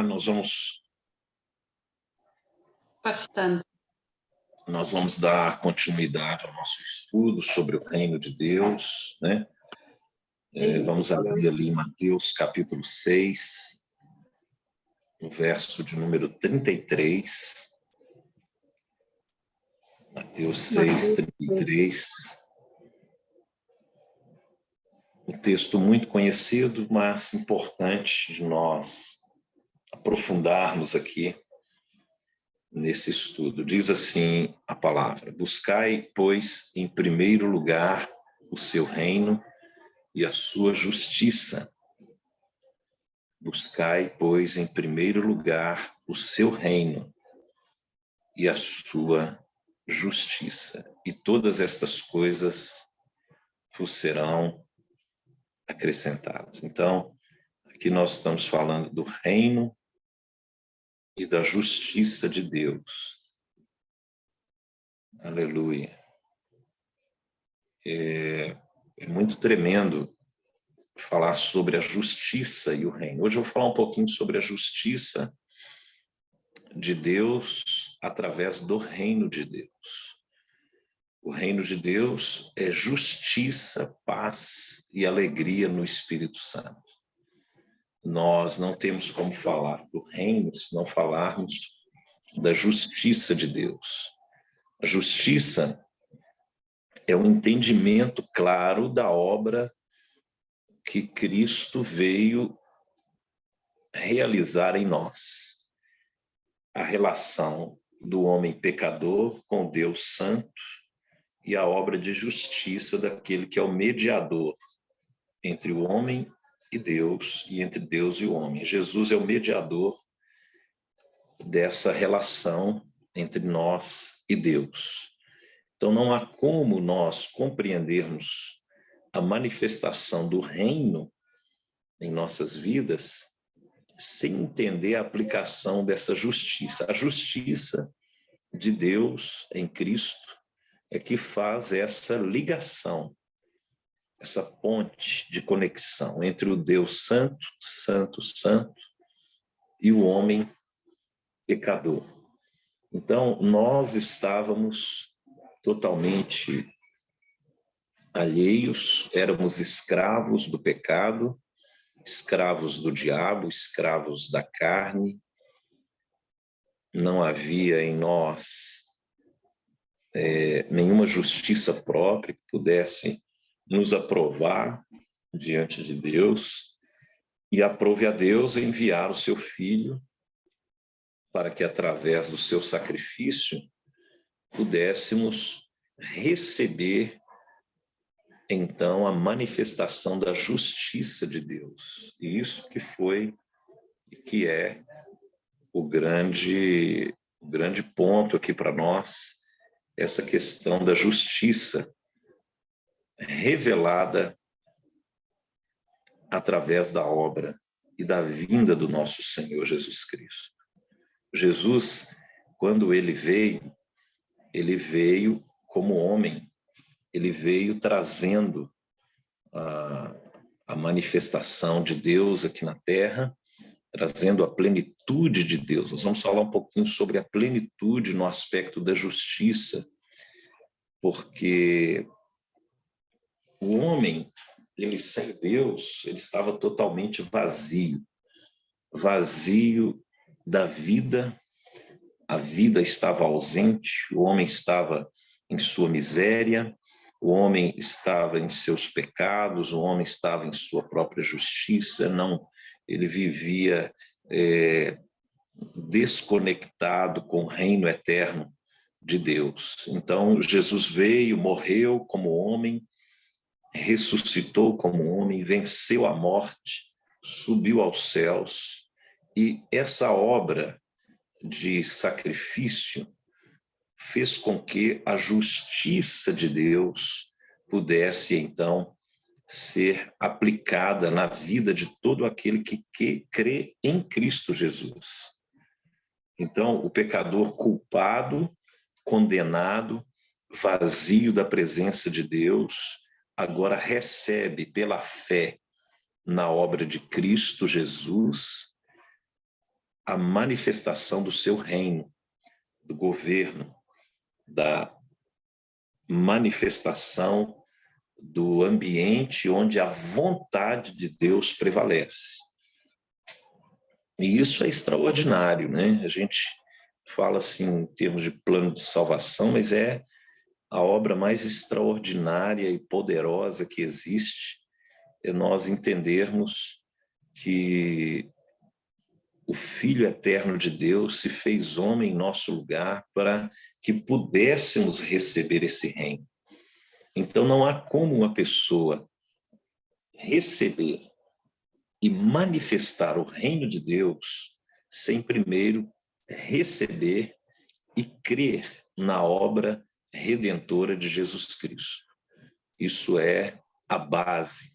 Nós Bastante. vamos dar continuidade ao nosso estudo sobre o reino de Deus, né? Vamos abrir ali em Mateus capítulo 6, no verso de número 33. Mateus 6, 33. Um texto muito conhecido, mas importante de nós aprofundarmos aqui nesse estudo. Diz assim a palavra: buscai, pois, em primeiro lugar o seu reino e a sua justiça. Buscai, pois, em primeiro lugar o seu reino e a sua justiça, e todas estas coisas vos serão acrescentadas. Então, aqui nós estamos falando do reino e da justiça de Deus. Aleluia. É muito tremendo falar sobre a justiça e o reino. Hoje eu vou falar um pouquinho sobre a justiça de Deus através do reino de Deus. O reino de Deus é justiça, paz e alegria no Espírito Santo. Nós não temos como falar do reino se não falarmos da justiça de Deus. A justiça é um entendimento claro da obra que Cristo veio realizar em nós. A relação do homem pecador com Deus santo e a obra de justiça daquele que é o mediador entre o homem e Deus, e entre Deus e o homem. Jesus é o mediador dessa relação entre nós e Deus. Então não há como nós compreendermos a manifestação do reino em nossas vidas sem entender a aplicação dessa justiça. A justiça de Deus em Cristo é que faz essa ligação, essa ponte de conexão entre o Deus santo, santo, santo e o homem pecador. Então, nós estávamos totalmente alheios, éramos escravos do pecado, escravos do diabo, escravos da carne. Não havia em nós nenhuma justiça própria que pudesse nos aprovar diante de Deus, e aprove a Deus enviar o seu Filho para que, através do seu sacrifício, pudéssemos receber, então, a manifestação da justiça de Deus. E isso que foi e que é o grande ponto aqui para nós, essa questão da justiça revelada através da obra e da vinda do nosso Senhor Jesus Cristo. Jesus, quando ele veio como homem, ele veio trazendo a manifestação de Deus aqui na terra, trazendo a plenitude de Deus. Nós vamos falar um pouquinho sobre a plenitude no aspecto da justiça, porque o homem, ele sem Deus, ele estava totalmente vazio da vida, a vida estava ausente, o homem estava em sua miséria, o homem estava em seus pecados, o homem estava em sua própria justiça, ele vivia desconectado com o reino eterno de Deus. Então, Jesus veio, morreu como homem, ressuscitou como homem, venceu a morte, subiu aos céus, e essa obra de sacrifício fez com que a justiça de Deus pudesse, então, ser aplicada na vida de todo aquele que crê em Cristo Jesus. Então, o pecador culpado, condenado, vazio da presença de Deus, agora recebe pela fé na obra de Cristo Jesus, a manifestação do seu reino, do governo, da manifestação do ambiente onde a vontade de Deus prevalece. E isso é extraordinário, né? A gente fala assim em termos de plano de salvação, mas é a obra mais extraordinária e poderosa que existe, é nós entendermos que o Filho eterno de Deus se fez homem em nosso lugar para que pudéssemos receber esse reino. Então, não há como uma pessoa receber e manifestar o reino de Deus sem primeiro receber e crer na obra redentora de Jesus Cristo. Isso é a base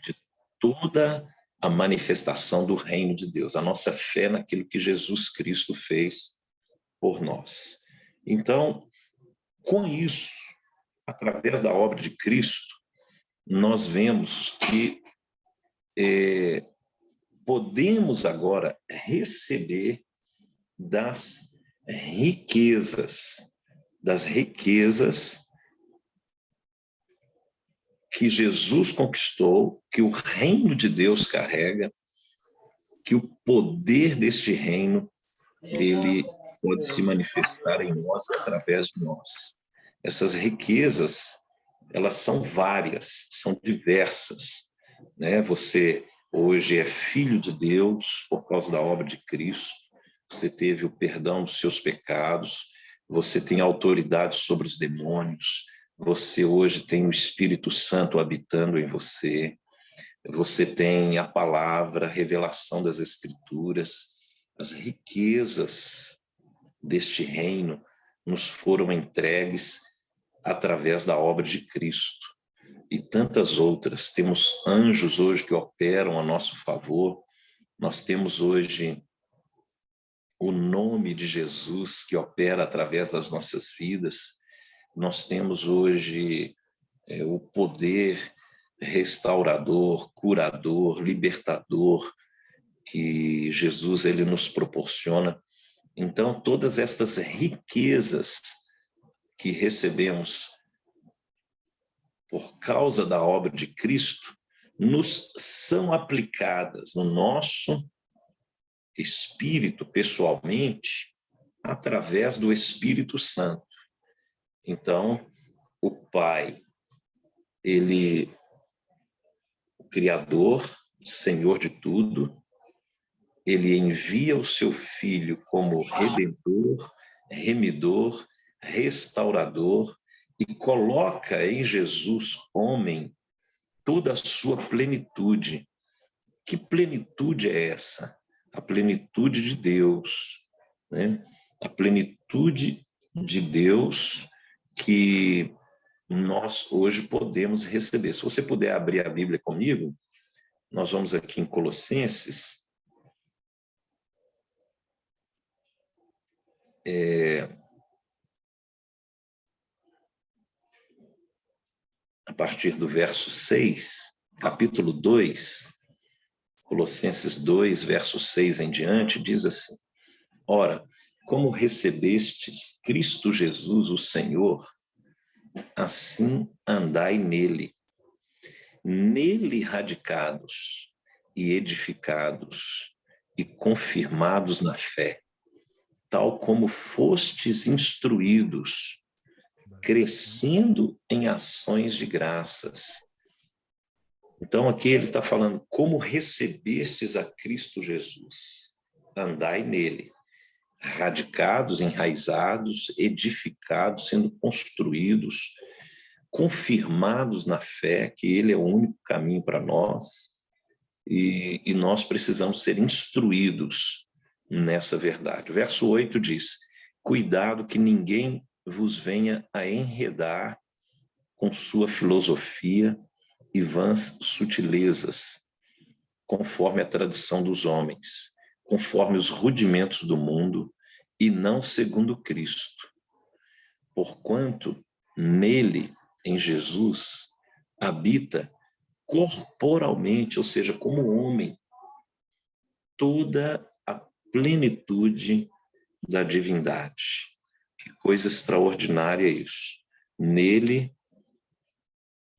de toda a manifestação do reino de Deus, a nossa fé naquilo que Jesus Cristo fez por nós. Então, com isso, através da obra de Cristo, nós vemos que podemos agora receber das riquezas que Jesus conquistou, que o reino de Deus carrega, que o poder deste reino ele pode se manifestar em nós e através de nós. Essas riquezas, elas são várias, são diversas, né? Você hoje é filho de Deus por causa da obra de Cristo, você teve o perdão dos seus pecados, você tem autoridade sobre os demônios, você hoje tem o Espírito Santo habitando em você, você tem a palavra, a revelação das Escrituras, as riquezas deste reino nos foram entregues através da obra de Cristo. E tantas outras. Temos anjos hoje que operam a nosso favor, nós temos hoje o nome de Jesus que opera através das nossas vidas, nós temos hoje o poder restaurador, curador, libertador que Jesus ele nos proporciona. Então, todas estas riquezas que recebemos por causa da obra de Cristo, nos são aplicadas no nosso espírito, pessoalmente, através do Espírito Santo. Então, o Pai, ele, o Criador, Senhor de tudo, ele envia o seu Filho como Redentor, Remidor, Restaurador, e coloca em Jesus, homem, toda a sua plenitude. Que plenitude é essa? A plenitude de Deus, né? A plenitude de Deus que nós hoje podemos receber. Se você puder abrir a Bíblia comigo, nós vamos aqui em Colossenses. A partir do verso 6, capítulo 2, Colossenses 2, verso 6 em diante, diz assim: Ora, como recebestes Cristo Jesus, o Senhor, assim andai nele, nele radicados e edificados e confirmados na fé, tal como fostes instruídos, crescendo em ações de graças. Então, aqui ele está falando, como recebestes a Cristo Jesus, andai nele, radicados, enraizados, edificados, sendo construídos, confirmados na fé, que ele é o único caminho para nós, e nós precisamos ser instruídos nessa verdade. O verso 8 diz, cuidado que ninguém vos venha a enredar com sua filosofia e vãs sutilezas, conforme a tradição dos homens, conforme os rudimentos do mundo, e não segundo Cristo. Porquanto nele, em Jesus, habita corporalmente, ou seja, como homem, toda a plenitude da divindade. Que coisa extraordinária isso. Nele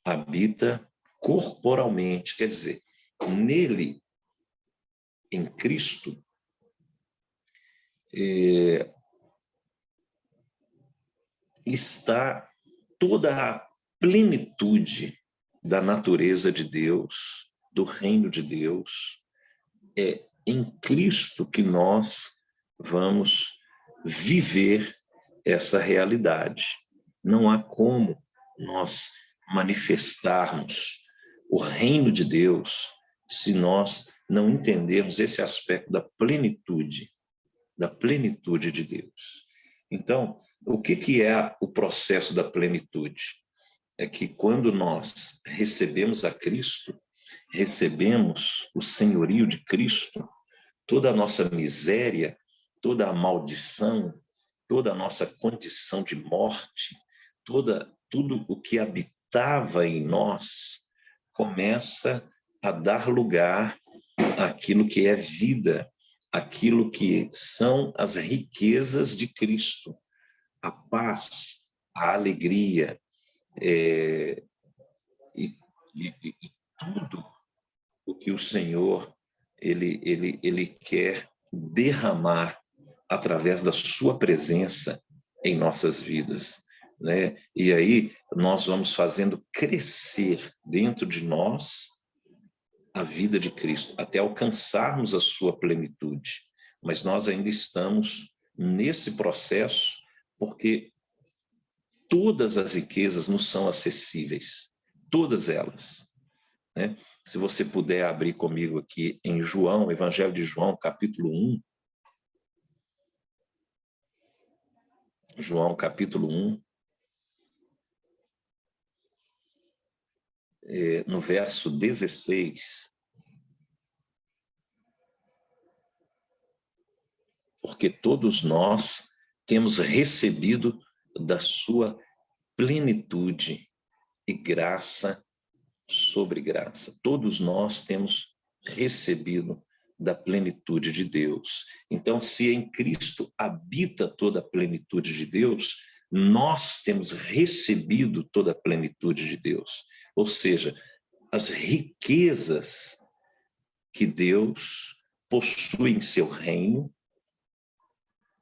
habita corporalmente, quer dizer, nele, em Cristo, está toda a plenitude da natureza de Deus, do reino de Deus. É em Cristo que nós vamos viver essa realidade. Não há como nós manifestarmos o reino de Deus se nós não entendermos esse aspecto da plenitude de Deus. Então, o que é o processo da plenitude? É que quando nós recebemos a Cristo, recebemos o senhorio de Cristo, toda a nossa miséria, toda a maldição, toda a nossa condição de morte, tudo o que habitava em nós começa a dar lugar àquilo que é vida, aquilo que são as riquezas de Cristo, a paz, a alegria, e tudo o que o Senhor ele quer derramar através da sua presença em nossas vidas, né? E aí nós vamos fazendo crescer dentro de nós a vida de Cristo, até alcançarmos a sua plenitude. Mas nós ainda estamos nesse processo porque todas as riquezas nos são acessíveis, todas elas, né? Se você puder abrir comigo aqui em João, Evangelho de João, capítulo 1. João, capítulo 1, no verso 16. Porque todos nós temos recebido da sua plenitude e graça sobre graça. Todos nós temos recebido da plenitude de Deus. Então, se em Cristo habita toda a plenitude de Deus, nós temos recebido toda a plenitude de Deus. Ou seja, as riquezas que Deus possui em seu reino,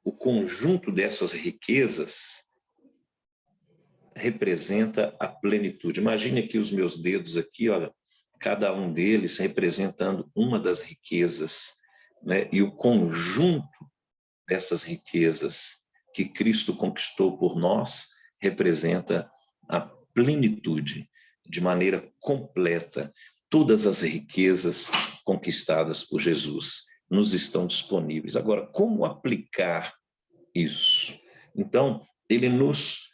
o conjunto dessas riquezas representa a plenitude. Imagine aqui os meus dedos aqui, olha, cada um deles representando uma das riquezas, né? E o conjunto dessas riquezas que Cristo conquistou por nós representa a plenitude, de maneira completa. Todas as riquezas conquistadas por Jesus nos estão disponíveis. Agora, como aplicar isso? Então, ele nos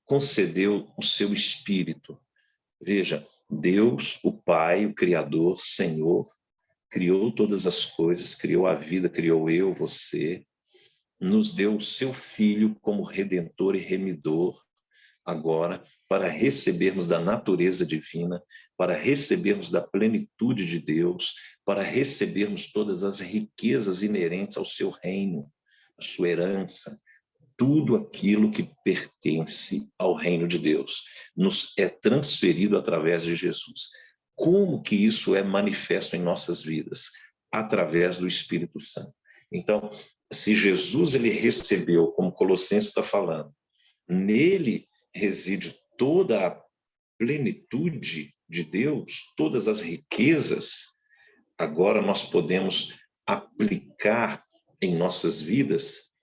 concedeu o seu Espírito. Veja, Deus, o Pai, o Criador, Senhor, criou todas as coisas, criou a vida, criou eu, você, nos deu o seu Filho como Redentor e Remidor, agora, para recebermos da natureza divina, para recebermos da plenitude de Deus, para recebermos todas as riquezas inerentes ao seu reino, a sua herança, tudo aquilo que pertence ao reino de Deus nos é transferido através de Jesus. Como que isso é manifesto em nossas vidas? Através do Espírito Santo. Então, se Jesus ele recebeu, como Colossenses está falando, nele reside toda a plenitude de Deus, todas as riquezas, agora nós podemos aplicar em nossas vidas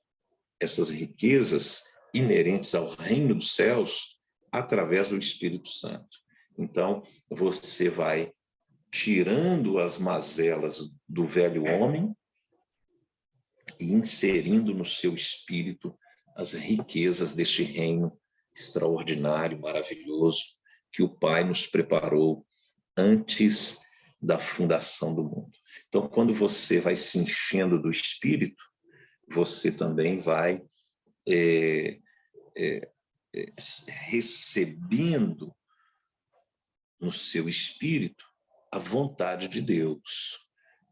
essas riquezas inerentes ao reino dos céus através do Espírito Santo. Então, você vai tirando as mazelas do velho homem e inserindo no seu espírito as riquezas deste reino extraordinário, maravilhoso, que o Pai nos preparou antes da fundação do mundo. Então, quando você vai se enchendo do Espírito, você também vai recebendo no seu espírito a vontade de Deus,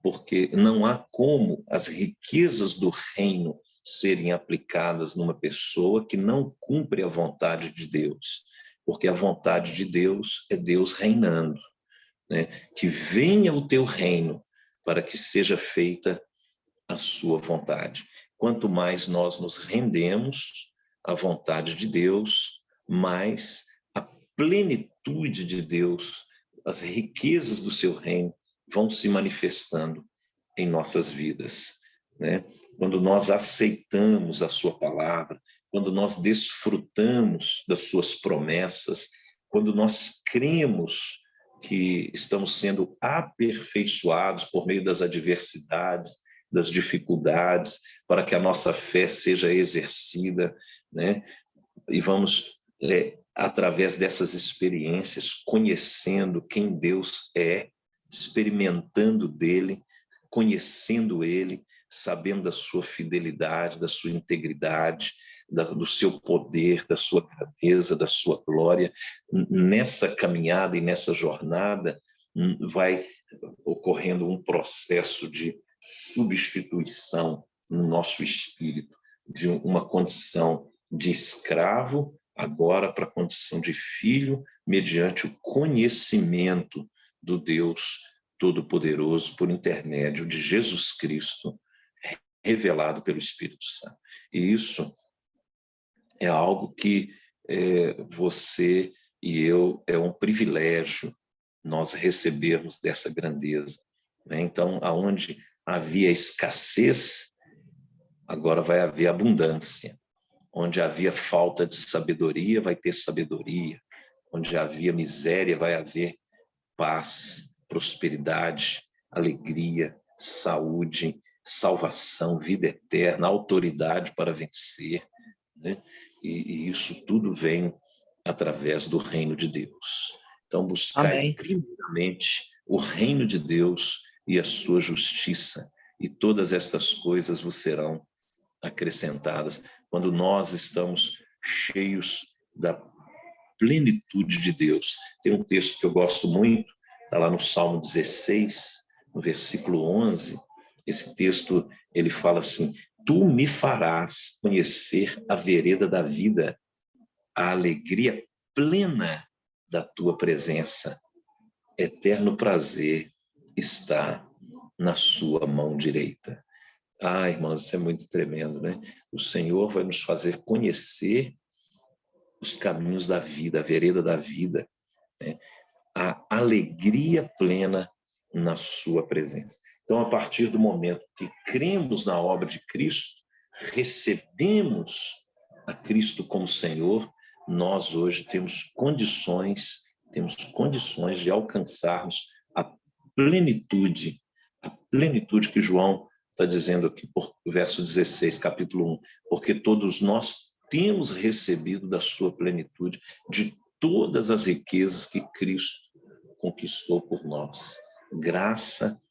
porque não há como as riquezas do reino serem aplicadas numa pessoa que não cumpre a vontade de Deus, porque a vontade de Deus é Deus reinando, né? Que venha o teu reino para que seja feita a sua vontade. Quanto mais nós nos rendemos à vontade de Deus, mais a plenitude de Deus, as riquezas do seu reino vão se manifestando em nossas vidas, né? Quando nós aceitamos a sua palavra, quando nós desfrutamos das suas promessas, quando nós cremos que estamos sendo aperfeiçoados por meio das adversidades, das dificuldades, para que a nossa fé seja exercida, né? E vamos, através dessas experiências, conhecendo quem Deus é, experimentando dele, conhecendo ele, sabendo da sua fidelidade, da sua integridade, do seu poder, da sua grandeza, da sua glória. Nessa caminhada e nessa jornada vai ocorrendo um processo de substituição no nosso espírito, de uma condição de escravo, agora para a condição de filho, mediante o conhecimento do Deus Todo-Poderoso por intermédio de Jesus Cristo, revelado pelo Espírito Santo. E isso é algo que você e eu, é um privilégio nós recebermos dessa grandeza, né? Então, aonde havia escassez, agora vai haver abundância. Onde havia falta de sabedoria, vai ter sabedoria. Onde havia miséria, vai haver paz, prosperidade, alegria, saúde, salvação, vida eterna, autoridade para vencer, né? E isso tudo vem através do reino de Deus. Então, buscai Amém. primeiramente o reino de Deus e a sua justiça, e todas estas coisas vos serão acrescentadas. Quando nós estamos cheios da plenitude de Deus. Tem um texto que eu gosto muito, está lá no Salmo 16, no versículo 11. Esse texto, ele fala assim: tu me farás conhecer a vereda da vida, a alegria plena da tua presença. Eterno prazer está na sua mão direita. Ah, irmãos, isso é muito tremendo, né? O Senhor vai nos fazer conhecer os caminhos da vida, a vereda da vida, né? A alegria plena na sua presença. Então, a partir do momento que cremos na obra de Cristo, recebemos a Cristo como Senhor, nós hoje temos condições de alcançarmos a plenitude que João está dizendo aqui, por verso 16, capítulo 1, porque todos nós temos recebido da sua plenitude, de todas as riquezas que Cristo conquistou por nós. Graça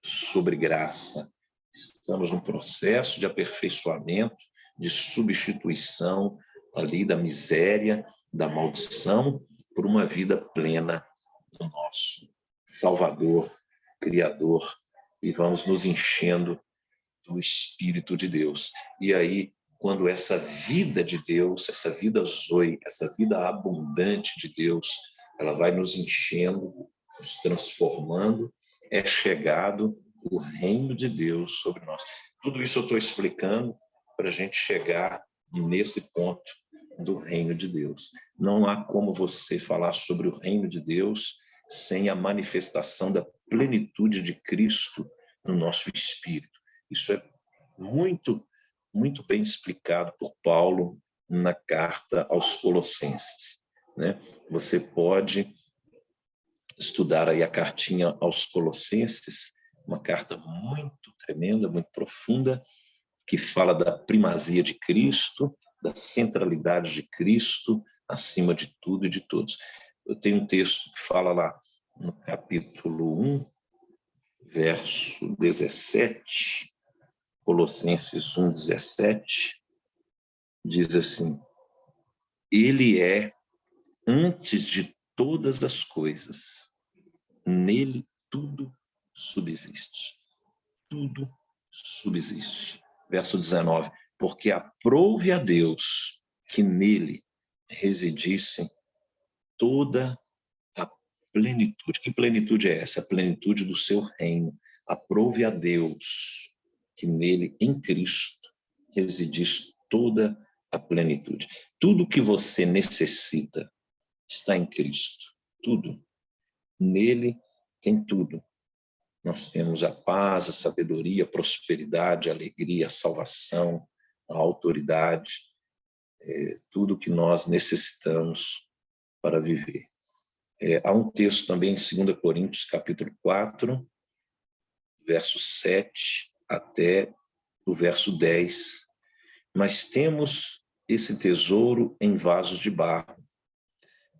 sobre graça. Estamos num processo de aperfeiçoamento, de substituição ali da miséria, da maldição, por uma vida plena do nosso Salvador, Criador, e vamos nos enchendo do Espírito de Deus. E aí, quando essa vida de Deus, essa vida zoe, essa vida abundante de Deus, ela vai nos enchendo, nos transformando, é chegado o reino de Deus sobre nós. Tudo isso eu estou explicando para a gente chegar nesse ponto do reino de Deus. Não há como você falar sobre o reino de Deus sem a manifestação da plenitude de Cristo no nosso espírito. Isso é muito, muito bem explicado por Paulo na carta aos Colossenses, né? Você pode estudar aí a cartinha aos Colossenses, uma carta muito tremenda, muito profunda, que fala da primazia de Cristo, da centralidade de Cristo acima de tudo e de todos. Eu tenho um texto que fala lá no capítulo 1, verso 17, Colossenses 1, 17, diz assim: ele é, antes de todas as coisas. Nele tudo subsiste. Tudo subsiste. Verso 19. Porque aprouve a Deus que nele residisse toda a plenitude. Que plenitude é essa? A plenitude do seu reino. Aprouve a Deus que nele, em Cristo, residisse toda a plenitude. Tudo que você necessita está em Cristo. Tudo. Nele tem tudo. Nós temos a paz, a sabedoria, a prosperidade, a alegria, a salvação, a autoridade, tudo que nós necessitamos para viver. Há um texto também em 2 Coríntios, capítulo 4, verso 7 até o verso 10. Mas temos esse tesouro em vasos de barro,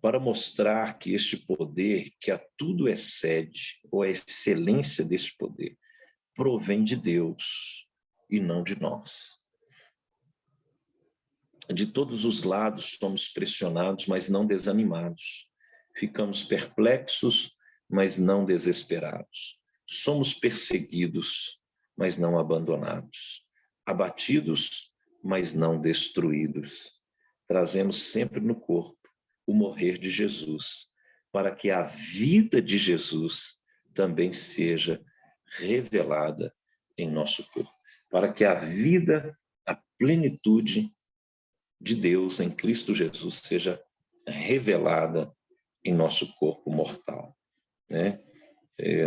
para mostrar que este poder, que a tudo excede, ou a excelência deste poder, provém de Deus e não de nós. De todos os lados somos pressionados, mas não desanimados. Ficamos perplexos, mas não desesperados. Somos perseguidos, mas não abandonados. Abatidos, mas não destruídos. Trazemos sempre no corpo o morrer de Jesus, para que a vida de Jesus também seja revelada em nosso corpo, para que a vida, a plenitude de Deus em Cristo Jesus seja revelada em nosso corpo mortal, né?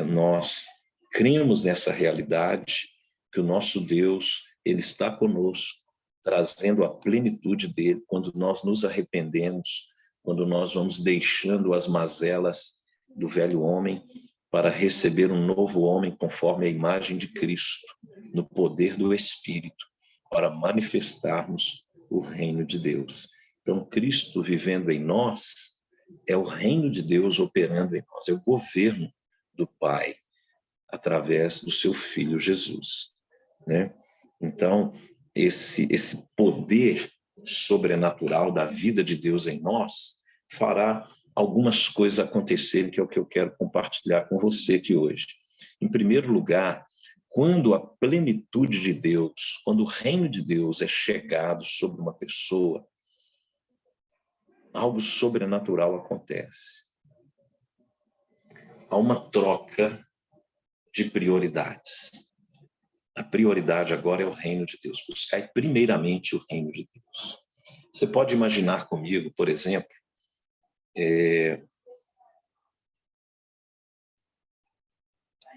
Nós cremos nessa realidade, que o nosso Deus, ele está conosco, trazendo a plenitude dele quando nós nos arrependemos, quando nós vamos deixando as mazelas do velho homem para receber um novo homem conforme a imagem de Cristo, no poder do Espírito, para manifestarmos o reino de Deus. Então, Cristo vivendo em nós é o reino de Deus operando em nós, é o governo do Pai através do seu Filho Jesus, né? Então, esse poder sobrenatural da vida de Deus em nós fará algumas coisas acontecerem, que é o que eu quero compartilhar com você aqui hoje. Em primeiro lugar, quando a plenitude de Deus, quando o reino de Deus é chegado sobre uma pessoa, algo sobrenatural acontece. Há uma troca de prioridades. A prioridade agora é o reino de Deus. Buscai primeiramente o reino de Deus. Você pode imaginar comigo, por exemplo,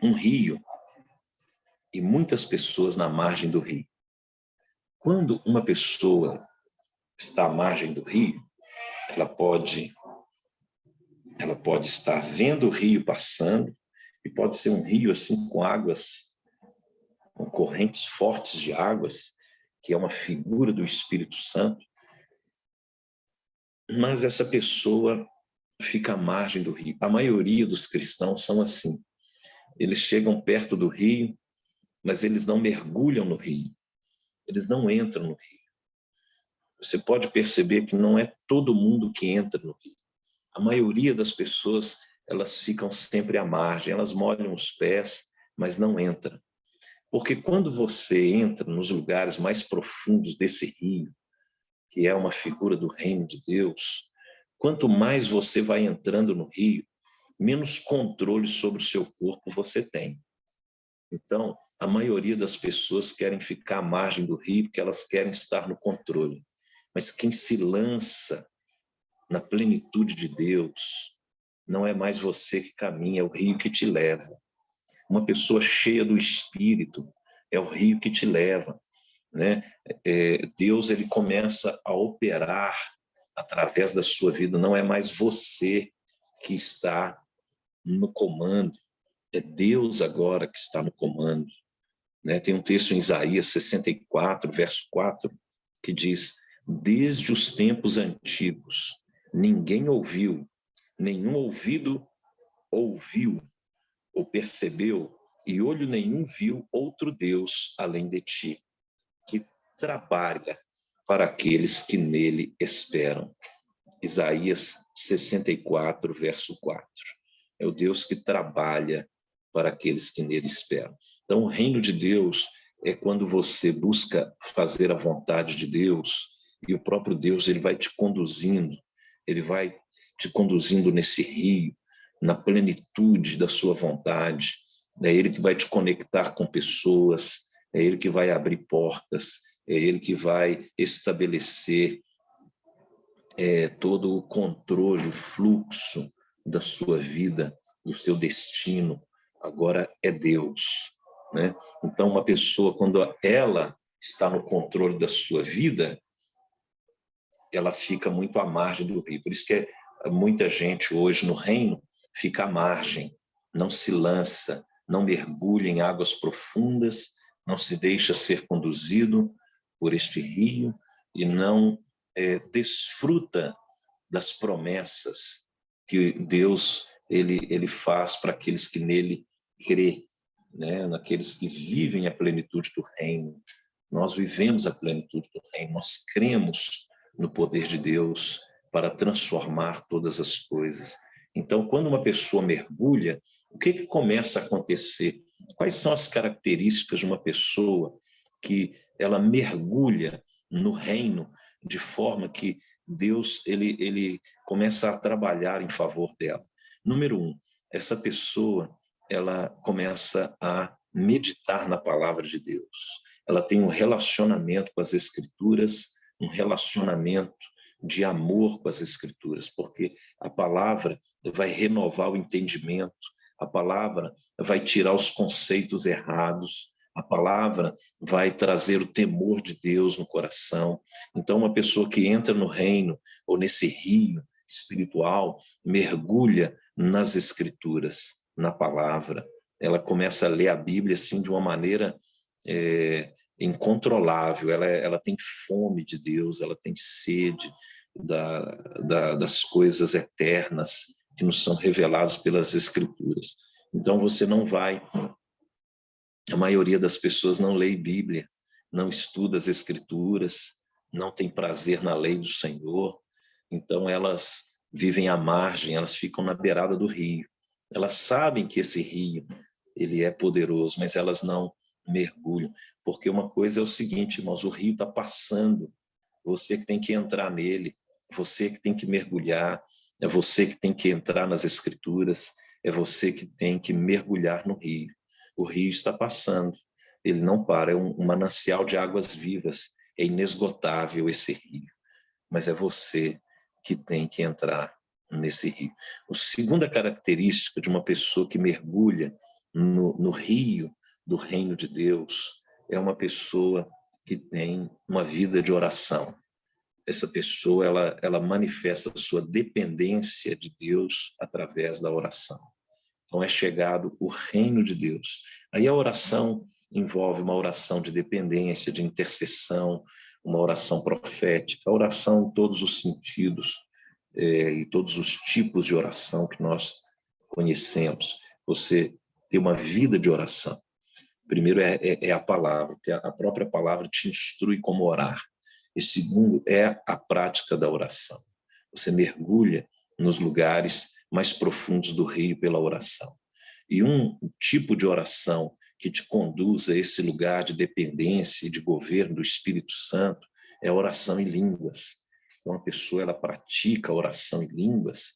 um rio e muitas pessoas na margem do rio. Quando uma pessoa está à margem do rio, ela pode estar vendo o rio passando, e pode ser um rio assim com águas, com correntes fortes de águas, que é uma figura do Espírito Santo. Mas essa pessoa fica à margem do rio. A maioria dos cristãos são assim. Eles chegam perto do rio, mas eles não mergulham no rio. Eles não entram no rio. Você pode perceber que não é todo mundo que entra no rio. A maioria das pessoas, elas ficam sempre à margem, elas molham os pés, mas não entram. Porque quando você entra nos lugares mais profundos desse rio, que é uma figura do reino de Deus, quanto mais você vai entrando no rio, menos controle sobre o seu corpo você tem. Então, a maioria das pessoas querem ficar à margem do rio porque elas querem estar no controle. Mas quem se lança na plenitude de Deus, não é mais você que caminha, é o rio que te leva. Uma pessoa cheia do Espírito é o rio que te leva, né? Deus, ele começa a operar através da sua vida, não é mais você que está no comando, é Deus agora que está no comando, né? Tem um texto em Isaías 64, verso 4, que diz: desde os tempos antigos, ninguém ouviu, nenhum ouvido ouviu ou percebeu, e olho nenhum viu outro Deus além de ti, que trabalha para aqueles que nele esperam. Isaías 64, verso 4. É o Deus que trabalha para aqueles que nele esperam. Então, o reino de Deus é quando você busca fazer a vontade de Deus, e o próprio Deus ele vai te conduzindo, ele vai te conduzindo nesse rio, na plenitude da sua vontade. É ele que vai te conectar com pessoas, é ele que vai abrir portas, é ele que vai estabelecer todo o controle, o fluxo da sua vida, do seu destino. Agora é Deus, né? Então, uma pessoa, quando ela está no controle da sua vida, ela fica muito à margem do rio. Por isso que muita gente hoje no reino fica à margem, não se lança, não mergulha em águas profundas, não se deixa ser conduzido por este rio e não desfruta das promessas que Deus ele faz para aqueles que nele crê, né? Naqueles que vivem a plenitude do reino. Nós vivemos a plenitude do reino, nós cremos no poder de Deus para transformar todas as coisas. Então, quando uma pessoa mergulha, o que começa a acontecer? Quais são as características de uma pessoa que ela mergulha no reino de forma que Deus ele começa a trabalhar em favor dela? Número 1, essa pessoa ela começa a meditar na palavra de Deus. Ela tem um relacionamento com as Escrituras, um relacionamento de amor com as Escrituras, porque a palavra vai renovar o entendimento, a palavra vai tirar os conceitos errados, a palavra vai trazer o temor de Deus no coração. Então, uma pessoa que entra no reino ou nesse rio espiritual, mergulha nas Escrituras, na palavra. Ela começa a ler a Bíblia assim de uma maneira incontrolável. Ela tem fome de Deus, ela tem sede das coisas eternas que nos são reveladas pelas Escrituras. Então, você não vai... A maioria das pessoas não lê Bíblia, não estuda as Escrituras, não tem prazer na lei do Senhor. Então, elas vivem à margem, elas ficam na beirada do rio. Elas sabem que esse rio ele é poderoso, mas elas não mergulham. Porque uma coisa é o seguinte, irmãos, o rio está passando, você que tem que entrar nele, você que tem que mergulhar, é você que tem que entrar nas Escrituras, é você que tem que mergulhar no rio. O rio está passando, ele não para, é um manancial de águas vivas, é inesgotável esse rio, mas é você que tem que entrar nesse rio. A segunda característica de uma pessoa que mergulha no rio do reino de Deus é uma pessoa que tem uma vida de oração. Essa pessoa ela manifesta a sua dependência de Deus através da oração. Então é chegado o reino de Deus. Aí a oração envolve uma oração de dependência, de intercessão, uma oração profética, a oração em todos os sentidos e todos os tipos de oração que nós conhecemos. Você ter uma vida de oração. Primeiro é a palavra, que a própria palavra te instrui como orar. E segundo é a prática da oração. Você mergulha nos lugares mais profundos do rio pela oração. E um tipo de oração que te conduz a esse lugar de dependência e de governo do Espírito Santo é a oração em línguas. Então, a pessoa ela pratica a oração em línguas,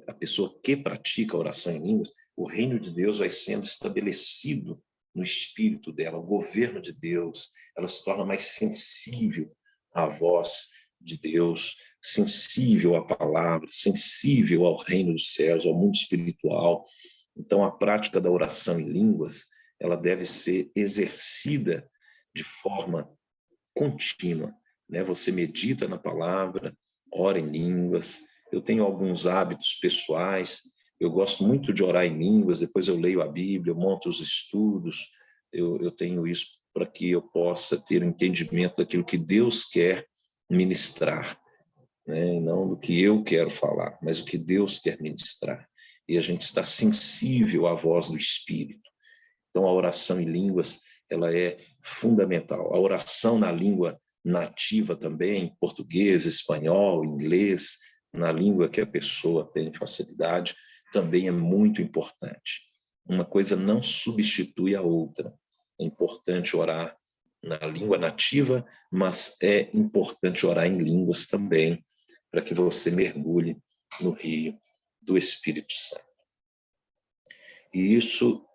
a pessoa que pratica a oração em línguas, o reino de Deus vai sendo estabelecido no espírito dela, o governo de Deus, ela se torna mais sensível à voz de Deus, sensível à palavra, sensível ao reino dos céus, ao mundo espiritual. Então, a prática da oração em línguas, ela deve ser exercida de forma contínua, né? Você medita na palavra, ora em línguas. Eu tenho alguns hábitos pessoais, eu gosto muito de orar em línguas, depois eu leio a Bíblia, eu monto os estudos, eu tenho isso para que eu possa ter um entendimento daquilo que Deus quer ministrar, né? Não do que eu quero falar, mas o que Deus quer ministrar. E a gente está sensível à voz do Espírito. Então, a oração em línguas ela é fundamental. A oração na língua nativa também, português, espanhol, inglês, na língua que a pessoa tem facilidade, também é muito importante. Uma coisa não substitui a outra. É importante orar na língua nativa, mas é importante orar em línguas também, para que você mergulhe no rio do Espírito Santo. E isso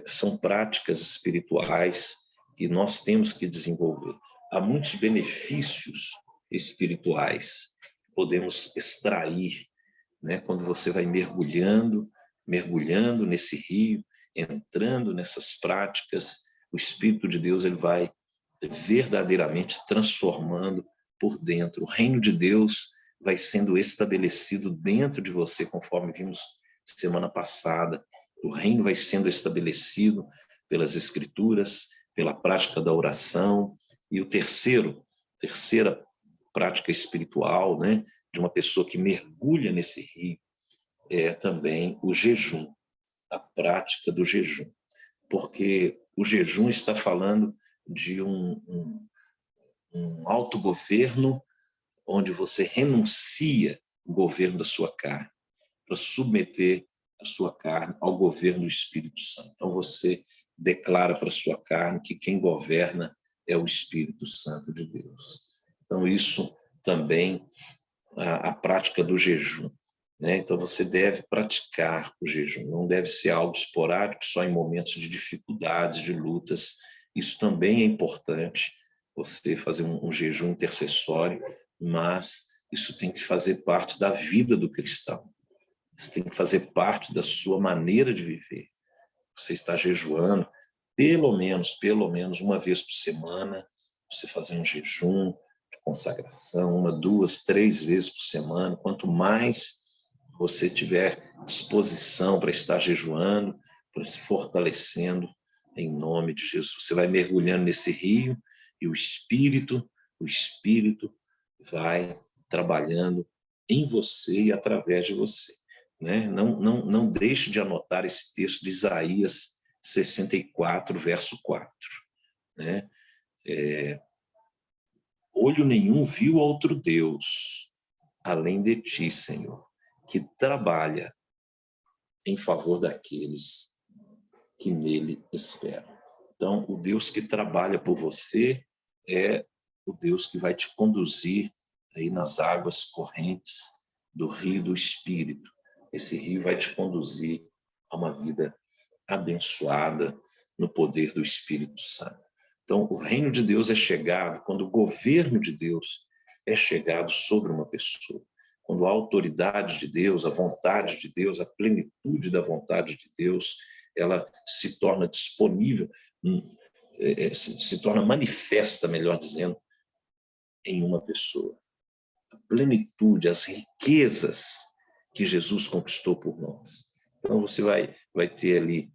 são práticas espirituais que nós temos que desenvolver. Há muitos benefícios espirituais que podemos extrair, né, quando você vai mergulhando nesse rio, entrando nessas práticas, o Espírito de Deus ele vai verdadeiramente transformando por dentro. O reino de Deus vai sendo estabelecido dentro de você, conforme vimos semana passada. O reino vai sendo estabelecido pelas Escrituras, pela prática da oração. E o terceira prática espiritual, né, de uma pessoa que mergulha nesse rio, é também o jejum, a prática do jejum. Porque o jejum está falando de um autogoverno onde você renuncia o governo da sua carne para submeter a sua carne ao governo do Espírito Santo. Então você declara para a sua carne que quem governa é o Espírito Santo de Deus. Então isso também a prática do jejum, né? Então você deve praticar o jejum, não deve ser algo esporádico, só em momentos de dificuldades, de lutas. Isso também é importante, você fazer um jejum intercessório, mas isso tem que fazer parte da vida do cristão. Isso tem que fazer parte da sua maneira de viver. Você está jejuando pelo menos uma vez por semana, você fazer um jejum de consagração, 1, 2, 3 vezes por semana. Quanto mais você tiver disposição para estar jejuando, para se fortalecendo, em nome de Jesus. Você vai mergulhando nesse rio e o Espírito vai trabalhando em você e através de você. Né? Não deixe de anotar esse texto de Isaías 64, verso 4. Né? Olho nenhum viu outro Deus, além de ti, Senhor, que trabalha em favor daqueles que nele esperam. Então, o Deus que trabalha por você é o Deus que vai te conduzir aí nas águas correntes do rio do Espírito. Esse rio vai te conduzir a uma vida abençoada no poder do Espírito Santo. Então, o reino de Deus é chegado quando o governo de Deus é chegado sobre uma pessoa. Quando a autoridade de Deus, a vontade de Deus, a plenitude da vontade de Deus, ela se torna disponível, se torna manifesta, melhor dizendo, em uma pessoa. A plenitude, as riquezas que Jesus conquistou por nós. Então você vai ter ali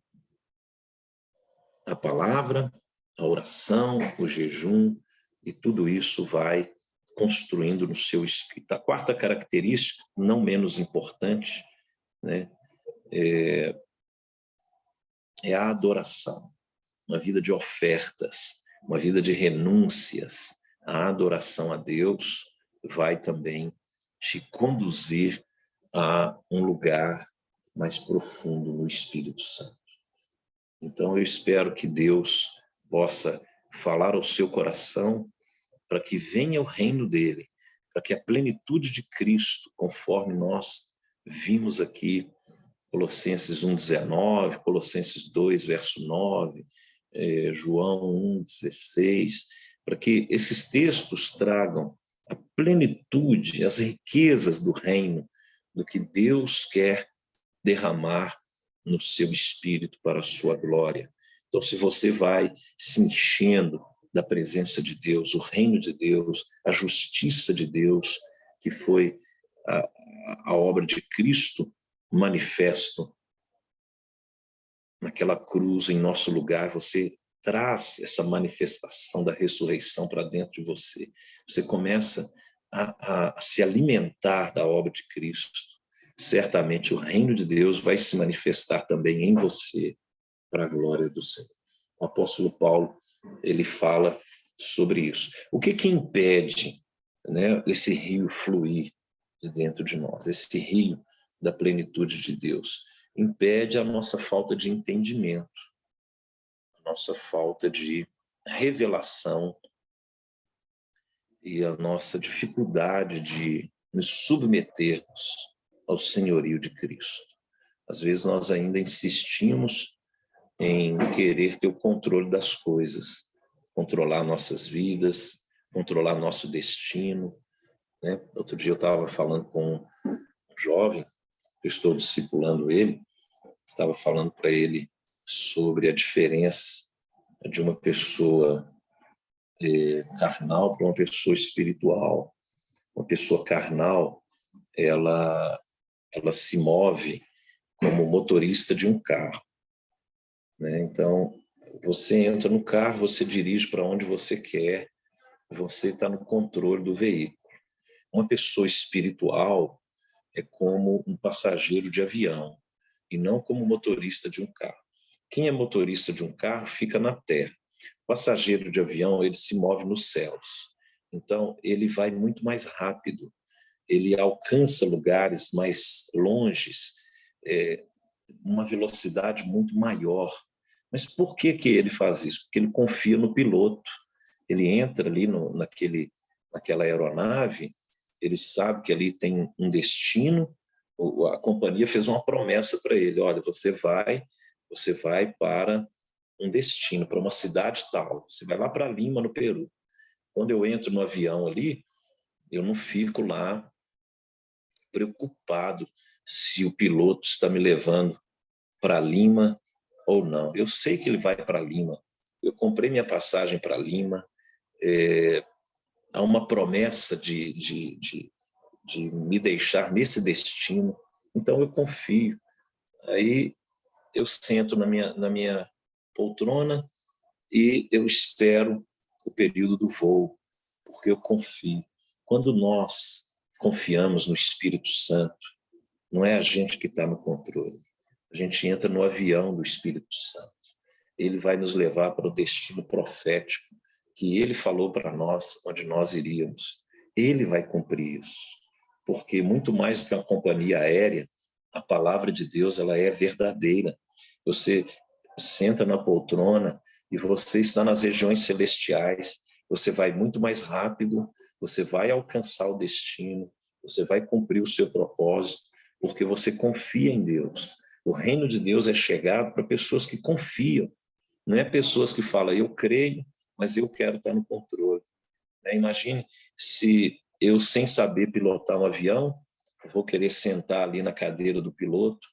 a palavra, a oração, o jejum, e tudo isso vai construindo no seu espírito. A quarta característica, não menos importante, né, é a adoração. Uma vida de ofertas, uma vida de renúncias. A adoração a Deus vai também te conduzir a um lugar mais profundo no Espírito Santo. Então, eu espero que Deus possa falar ao seu coração para que venha o reino dele, para que a plenitude de Cristo, conforme nós vimos aqui, Colossenses 1,19, Colossenses 2, verso 9, João 1,16, para que esses textos tragam a plenitude, as riquezas do reino, do que Deus quer derramar no seu espírito para a sua glória. Então, se você vai se enchendo da presença de Deus, o reino de Deus, a justiça de Deus, que foi a obra de Cristo manifesto naquela cruz em nosso lugar, você traz essa manifestação da ressurreição para dentro de você. Você começa a se alimentar da obra de Cristo. Certamente o reino de Deus vai se manifestar também em você para a glória do Senhor. O apóstolo Paulo, ele fala sobre isso. O que impede, né, esse rio fluir? de dentro de nós, esse rio da plenitude de Deus. Impede a nossa falta de entendimento, a nossa falta de revelação e a nossa dificuldade de nos submetermos ao senhorio de Cristo. Às vezes nós ainda insistimos em querer ter o controle das coisas, controlar nossas vidas, controlar nosso destino, né? Outro dia eu estava falando com um jovem, eu estou discipulando ele, estava falando para ele sobre a diferença de uma pessoa carnal para uma pessoa espiritual. Uma pessoa carnal, ela se move como motorista de um carro, né? Então, você entra no carro, você dirige para onde você quer, você está no controle do veículo. Uma pessoa espiritual é como um passageiro de avião e não como motorista de um carro. Quem é motorista de um carro fica na terra. O passageiro de avião, ele se move nos céus. Então, ele vai muito mais rápido, ele alcança lugares mais longes, uma velocidade muito maior. Mas por que ele faz isso? Porque ele confia no piloto. Ele entra ali naquela aeronave, ele sabe que ali tem um destino, a companhia fez uma promessa para ele, olha, você vai para um destino, para uma cidade tal, você vai lá para Lima, no Peru. Quando eu entro no avião ali, eu não fico lá preocupado se o piloto está me levando para Lima ou não. Eu sei que ele vai para Lima. Eu comprei minha passagem para Lima. Há uma promessa de me deixar nesse destino. Então eu confio. Aí eu sento na minha poltrona e eu espero o período do voo, porque eu confio. Quando nós confiamos no Espírito Santo, não é a gente que está no controle. A gente entra no avião do Espírito Santo. Ele vai nos levar para o destino profético que ele falou para nós, onde nós iríamos. Ele vai cumprir isso. Porque muito mais do que uma companhia aérea, a palavra de Deus, ela é verdadeira. Você senta na poltrona e você está nas regiões celestiais. Você vai muito mais rápido, você vai alcançar o destino, você vai cumprir o seu propósito, porque você confia em Deus. O reino de Deus é chegado para pessoas que confiam, não é pessoas que falam, eu creio, mas eu quero estar no controle. Imagine se eu, sem saber pilotar um avião, vou querer sentar ali na cadeira do piloto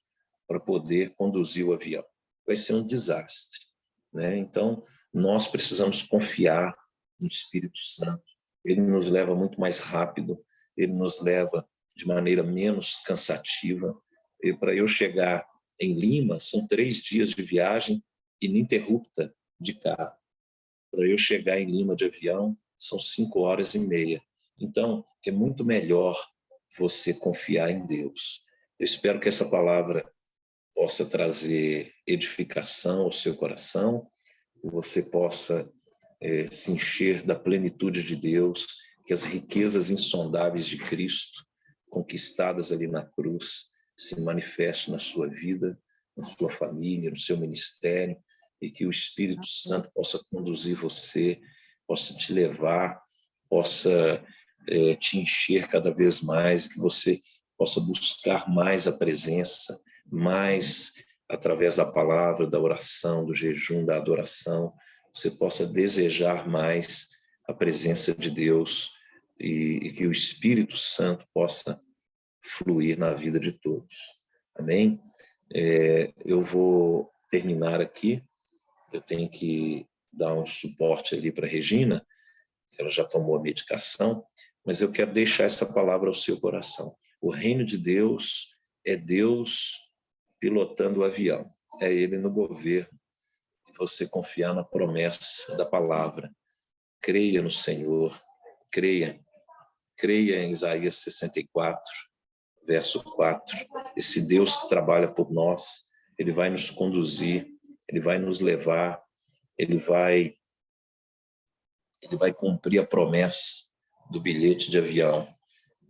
para poder conduzir o avião. Vai ser um desastre, né? Então, nós precisamos confiar no Espírito Santo. Ele nos leva muito mais rápido, ele nos leva de maneira menos cansativa. E para eu chegar em Lima, são 3 dias de viagem ininterrupta de carro. Para eu chegar em Lima de avião, são 5 horas e meia. Então, é muito melhor você confiar em Deus. Eu espero que essa palavra possa trazer edificação ao seu coração, que você possa se encher da plenitude de Deus, que as riquezas insondáveis de Cristo, conquistadas ali na cruz, se manifestem na sua vida, na sua família, no seu ministério, e que o Espírito Santo possa conduzir você, possa te levar, possa te encher cada vez mais, que você possa buscar mais a presença, mais através da palavra, da oração, do jejum, da adoração, você possa desejar mais a presença de Deus e que o Espírito Santo possa fluir na vida de todos. Amém? Eu vou terminar aqui. Eu tenho que dar um suporte ali para a Regina, que ela já tomou a medicação, mas eu quero deixar essa palavra ao seu coração. O reino de Deus é Deus pilotando o avião, é Ele no governo, e você confiar na promessa da palavra. Creia no Senhor, creia em Isaías 64, verso 4. Esse Deus que trabalha por nós, Ele vai nos conduzir, Ele vai nos levar, Ele vai cumprir a promessa do bilhete de avião.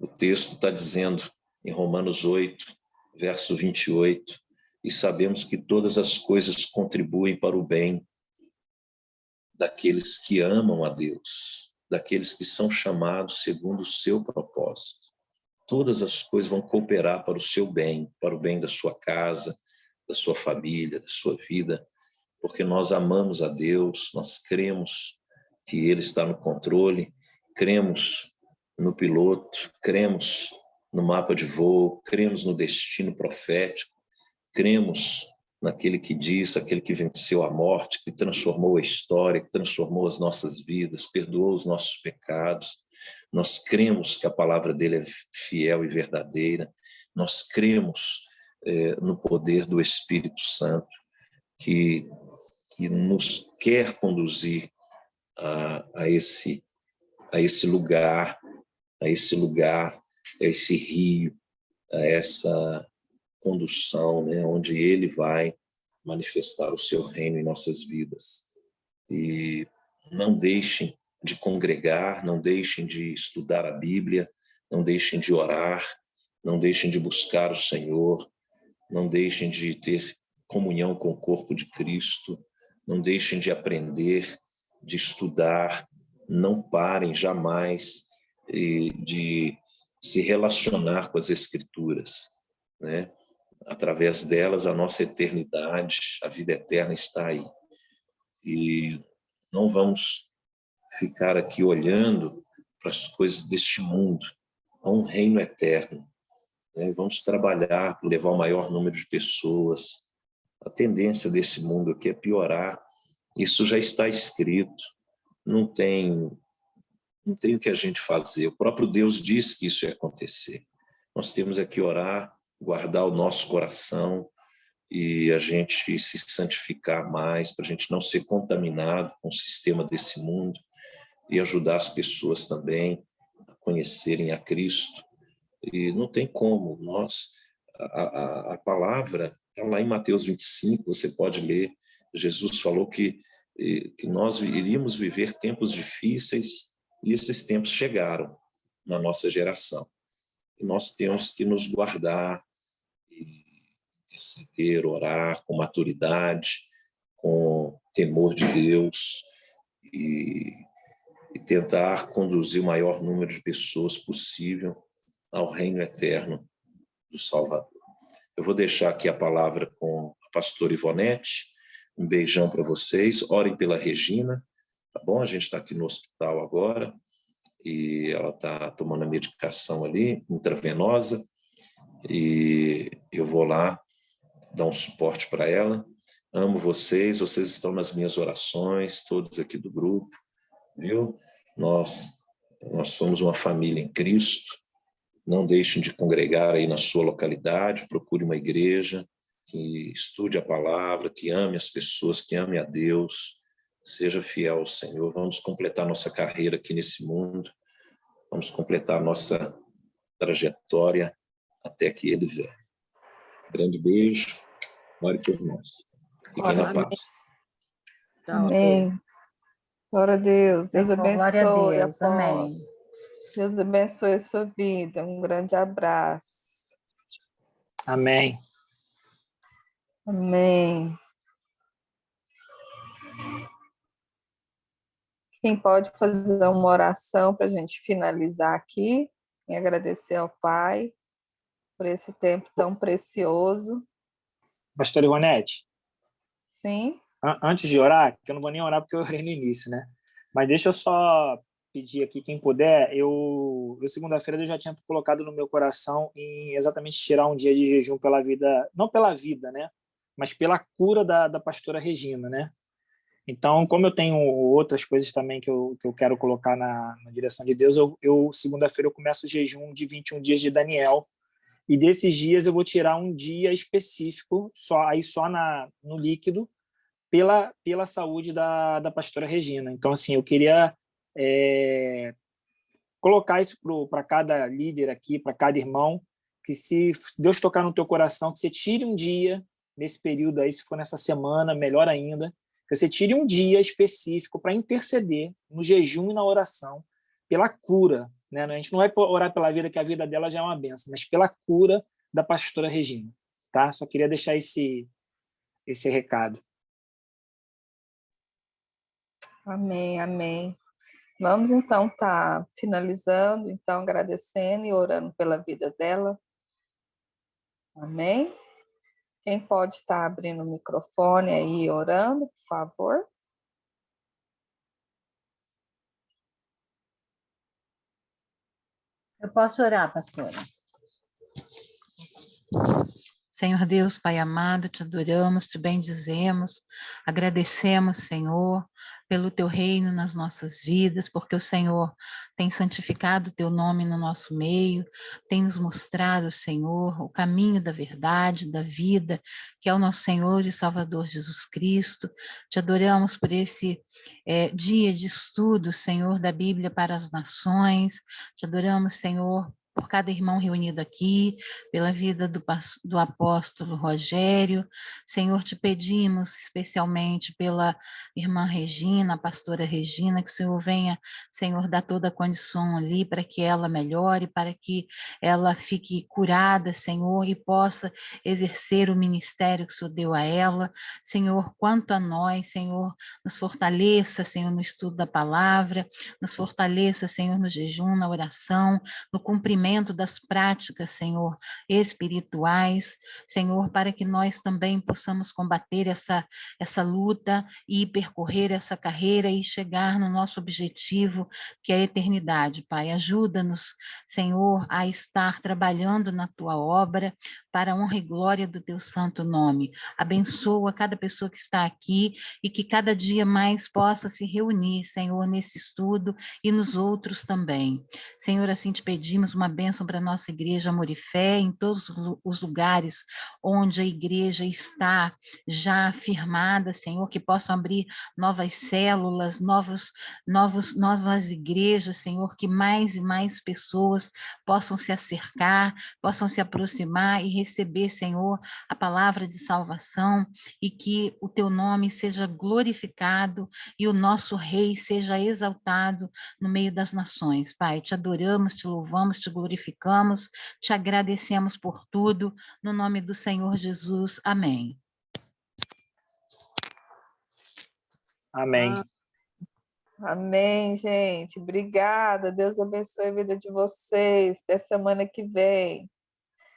O texto está dizendo, em Romanos 8, verso 28, e sabemos que todas as coisas contribuem para o bem daqueles que amam a Deus, daqueles que são chamados segundo o seu propósito. Todas as coisas vão cooperar para o seu bem, para o bem da sua casa, da sua família, da sua vida, porque nós amamos a Deus, nós cremos que Ele está no controle, cremos no piloto, cremos no mapa de voo, cremos no destino profético, cremos naquele que diz, aquele que venceu a morte, que transformou a história, que transformou as nossas vidas, perdoou os nossos pecados. Nós cremos que a palavra dele é fiel e verdadeira. Nós cremos no poder do Espírito Santo, que nos quer conduzir a esse lugar, a esse rio, a essa condução, né, onde ele vai manifestar o seu reino em nossas vidas. E não deixem de congregar, não deixem de estudar a Bíblia, não deixem de orar, não deixem de buscar o Senhor, não deixem de ter comunhão com o corpo de Cristo, não deixem de aprender, de estudar, não parem jamais de se relacionar com as Escrituras, né? Através delas, a nossa eternidade, a vida eterna está aí. E não vamos ficar aqui olhando para as coisas deste mundo. Há um reino eterno, né? Vamos trabalhar para levar o maior número de pessoas. A tendência desse mundo aqui é piorar. Isso já está escrito. Não tem o que a gente fazer. O próprio Deus disse que isso ia acontecer. Nós temos aqui orar, guardar o nosso coração e a gente se santificar mais, para a gente não ser contaminado com o sistema desse mundo e ajudar as pessoas também a conhecerem a Cristo. E não tem como. A palavra está lá em Mateus 25, você pode ler. Jesus falou que nós iríamos viver tempos difíceis e esses tempos chegaram na nossa geração. E nós temos que nos guardar e interceder, orar com maturidade, com temor de Deus e tentar conduzir o maior número de pessoas possível ao reino eterno do Salvador. Eu vou deixar aqui a palavra com a pastora Ivonete. Um beijão para vocês. Orem pela Regina, tá bom? A gente está aqui no hospital agora e ela está tomando a medicação ali, intravenosa, e eu vou lá dar um suporte para ela. Amo vocês, vocês estão nas minhas orações, todos aqui do grupo, viu? Nós somos uma família em Cristo. Não deixem de congregar aí na sua localidade, procure uma igreja que estude a palavra, que ame as pessoas, que ame a Deus, seja fiel ao Senhor. Vamos completar nossa carreira aqui nesse mundo, vamos completar nossa trajetória até que Ele venha. Grande beijo, ore por nós. Fiquem na paz. Amém. Glória a Deus. Deus abençoe. Glória a Deus. Amém. Deus abençoe a sua vida. Um grande abraço. Amém. Amém. Quem pode fazer uma oração para a gente finalizar aqui e agradecer ao Pai por esse tempo tão precioso. Pastor Ivonete. Sim. Antes de orar, que eu não vou nem orar porque eu orei no início, né? Mas deixa eu só pedir aqui, quem puder, eu segunda-feira eu já tinha colocado no meu coração em exatamente tirar um dia de jejum pela vida, não pela vida, né? Mas pela cura da pastora Regina, né? Então, como eu tenho outras coisas também que eu quero colocar na direção de Deus, segunda-feira eu começo o jejum de 21 dias de Daniel, e desses dias eu vou tirar um dia específico, só no líquido, pela saúde da pastora Regina. Então, assim, eu queria colocar isso para cada líder aqui, para cada irmão, que se Deus tocar no teu coração, que você tire um dia nesse período aí, se for nessa semana, melhor ainda, que você tire um dia específico para interceder no jejum e na oração pela cura, né? A gente não vai orar pela vida, que a vida dela já é uma benção, mas pela cura da pastora Regina, tá? Só queria deixar esse recado. Amém, amém. Vamos então estar finalizando, então agradecendo e orando pela vida dela. Amém? Quem pode estar abrindo o microfone aí e orando, por favor? Eu posso orar, pastora? Senhor Deus, Pai amado, te adoramos, te bendizemos, agradecemos, Senhor, pelo teu reino nas nossas vidas, porque o Senhor tem santificado o teu nome no nosso meio, tem nos mostrado, Senhor, o caminho da verdade, da vida, que é o nosso Senhor e Salvador Jesus Cristo. Te adoramos por esse dia de estudo, Senhor, da Bíblia para as nações. Te adoramos, Senhor, por cada irmão reunido aqui, pela vida do apóstolo Rogério. Senhor, te pedimos especialmente pela irmã Regina, a pastora Regina, que o Senhor venha, Senhor, dar toda a condição ali para que ela melhore, para que ela fique curada, Senhor, e possa exercer o ministério que o Senhor deu a ela. Senhor, quanto a nós, Senhor, nos fortaleça, Senhor, no estudo da palavra, nos fortaleça, Senhor, no jejum, na oração, no cumprimento das práticas, Senhor, espirituais, Senhor, para que nós também possamos combater essa luta e percorrer essa carreira e chegar no nosso objetivo, que é a eternidade, Pai. Ajuda-nos, Senhor, a estar trabalhando na Tua obra para a honra e glória do Teu santo nome. Abençoa cada pessoa que está aqui e que cada dia mais possa se reunir, Senhor, nesse estudo e nos outros também. Senhor, assim te pedimos uma bênção para a nossa igreja Amor e Fé, em todos os lugares onde a igreja está já firmada, Senhor, que possam abrir novas células, novas igrejas, Senhor, que mais e mais pessoas possam se acercar, possam se aproximar e receber, Senhor, a palavra de salvação, e que o teu nome seja glorificado e o nosso Rei seja exaltado no meio das nações. Pai, te adoramos, te louvamos, te glorificamos, te agradecemos por tudo, no nome do Senhor Jesus. Amém. Amém. Amém, gente. Obrigada. Deus abençoe a vida de vocês. Até semana que vem.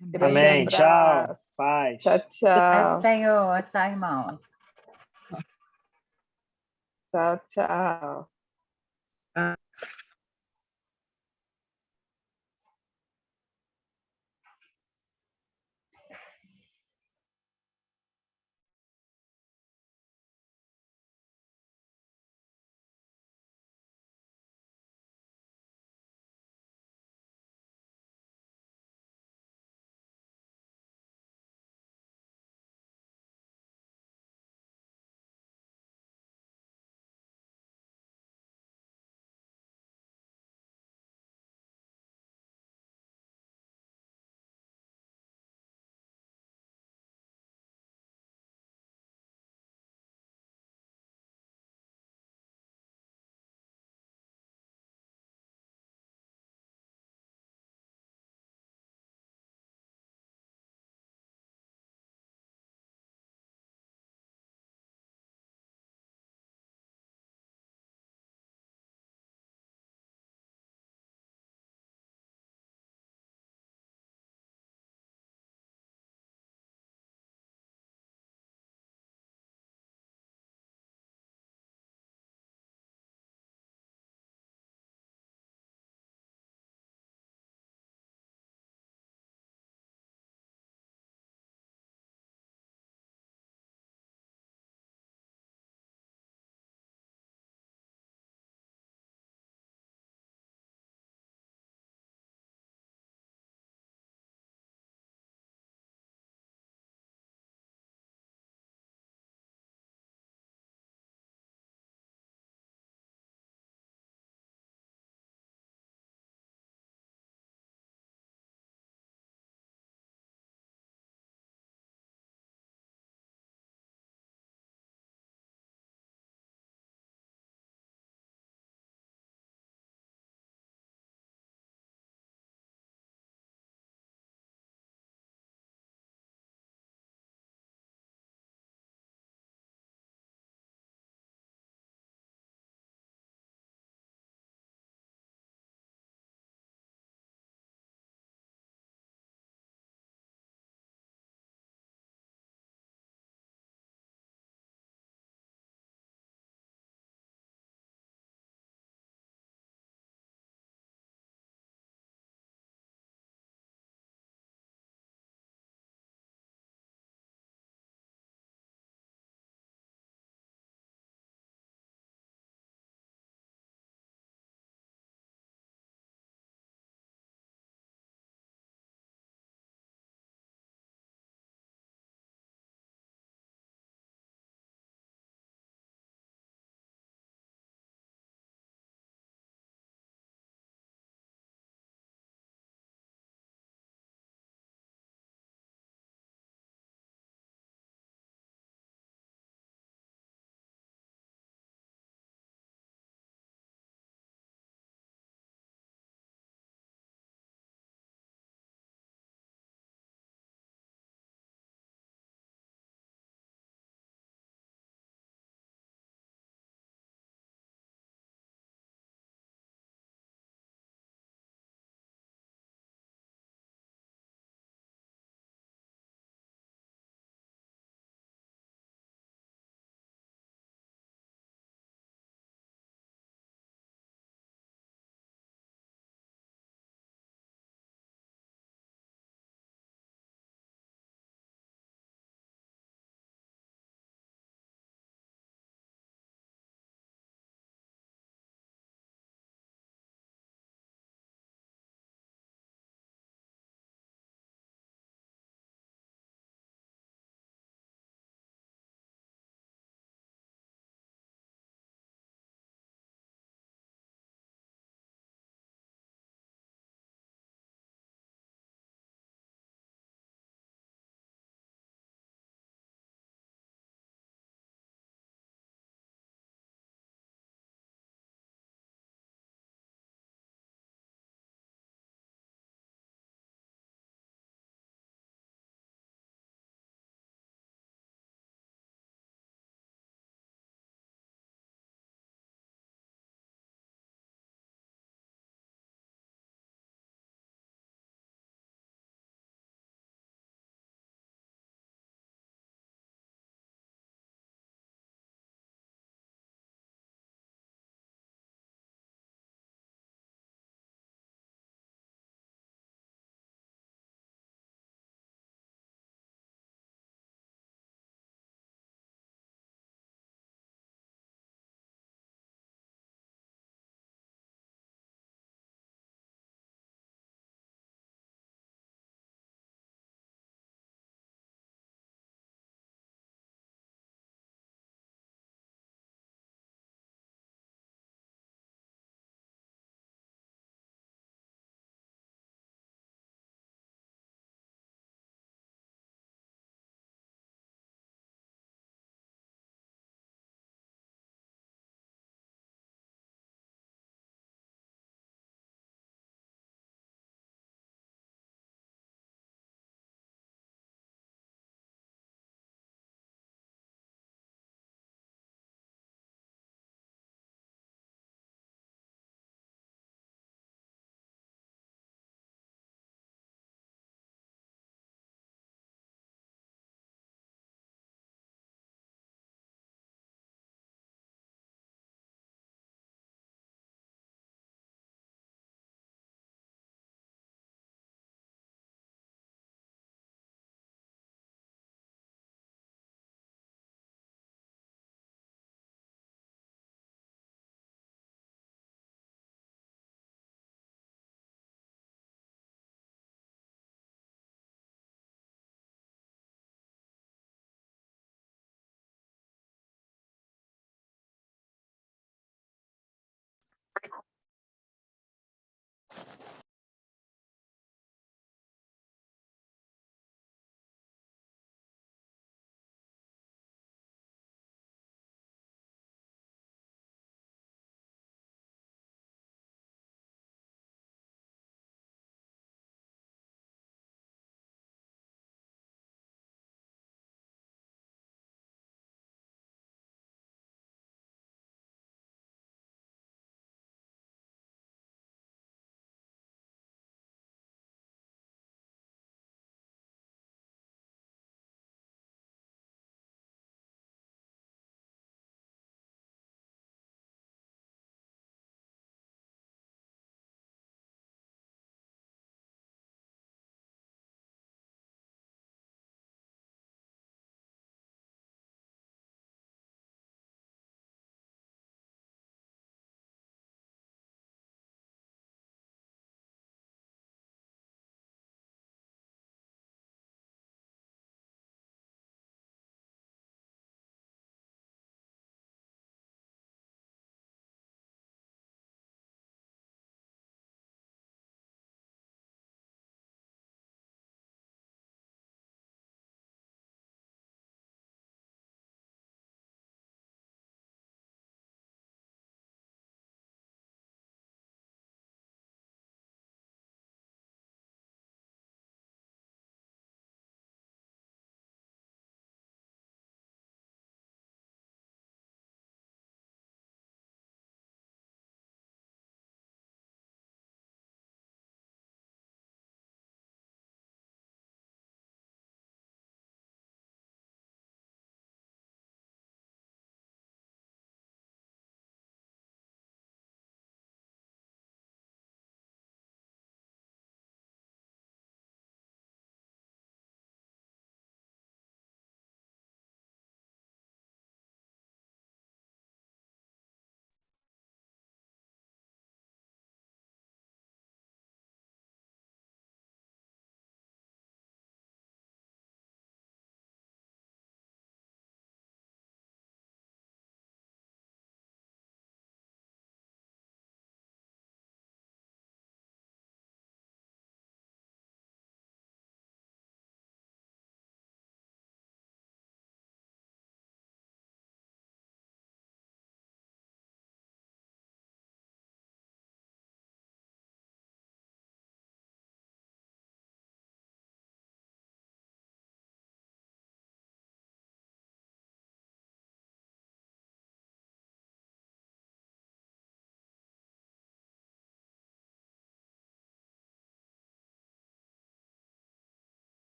Grande Amém. Tchau. abraço. Paz. Tchau, tchau. Senhor, tchau, irmão. Tchau, tchau.